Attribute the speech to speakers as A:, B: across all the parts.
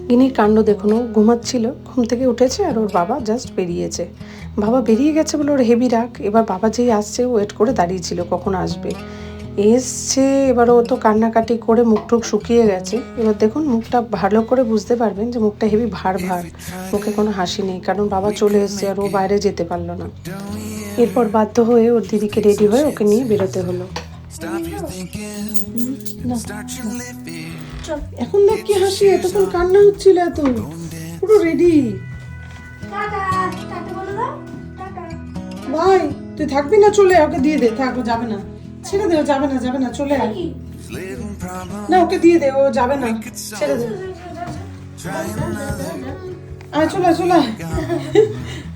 A: গিনির কাণ্ড দেখুন, ও ঘুমাচ্ছিল, ঘুম থেকে উঠেছে আর ওর বাবা জাস্ট বেরিয়েছে। বাবা বেরিয়ে গেছে বলে ওর হেভি রাগ। এবার বাবা যেই আসছে ওয়েট করে দাঁড়িয়েছিল কখন আসবে। এসছে, এবার ও তো কান্নাকাটি করে মুখ টুক শুকিয়ে গেছে। এবার দেখুন মুখটা ভালো করে বুঝতে পারবেন যে মুখটা হেভি ভার ভার, মুখে কোনো হাসি নেই, কারণ বাবা চলে এসছে আর ও বাইরে যেতে পারলো না। এরপর বাধ্য হয়ে ওর দিদিকে রেডি হয়ে ওকে নিয়ে বেরোতে হলো। এখন দেখ কি হাসি, এতক্ষণ কান্না হচ্ছিল, এত পুরো রেডি। ভাই তুই থাকবি না, চলে ওকে দিয়ে দে, থাকো, যাবে না, ছেড়ে দে, ও যাবে না, যাবে না, চলে আয় না, ওকে দিয়ে দে, ও যাবে না, ছেড়ে দে, আয় চলে চলে,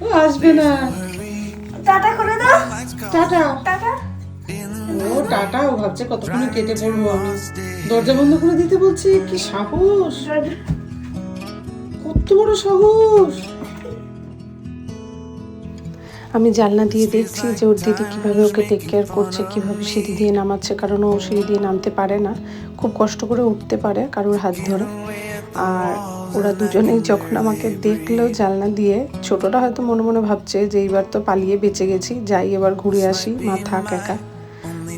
A: ও আসবে না।
B: টাটা করে দাও,
A: টাটা।
B: টাটা।
A: ও টাটা, ও ভাবছে কতক্ষণে কেটে পড়বো আমি। দরজা বন্ধ করে দিতে বলছি, কি সাহস, কত বড় সাহস। আমি জানলা দিয়ে দেখছি যে ওর দিদি কিভাবে ওকে টেক কেয়ার করছে, কিভাবে সিঁড়ি দিয়ে নামাচ্ছে, কারণ ও সিঁড়ি দিয়ে নামতে পারে না, খুব কষ্ট করে উঠতে পারে কারোর হাত ধরে। আর ওরা দুজনেই যখন আমাকে দেখলো জানলা দিয়ে, ছোটটা হয়তো মনে মনে ভাবছে যে এইবার তো পালিয়ে বেঁচে গেছি, যাই এবার ঘুরে আসি, মা থাক একা,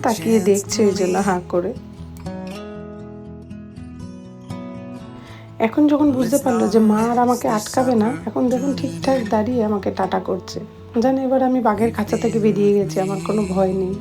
A: তাকিয়ে দেখছে ওই জন্য হাঁ করে। এখন যখন বুঝতে পারলো যে মা আর আমাকে আটকাবে না, এখন দেখুন ঠিকঠাক দাঁড়িয়ে আমাকে টাটা করছে, জানি এবার আমি বাঘের খাঁচা থেকে বেরিয়ে গেছি, আমার কোনো ভয় নেই।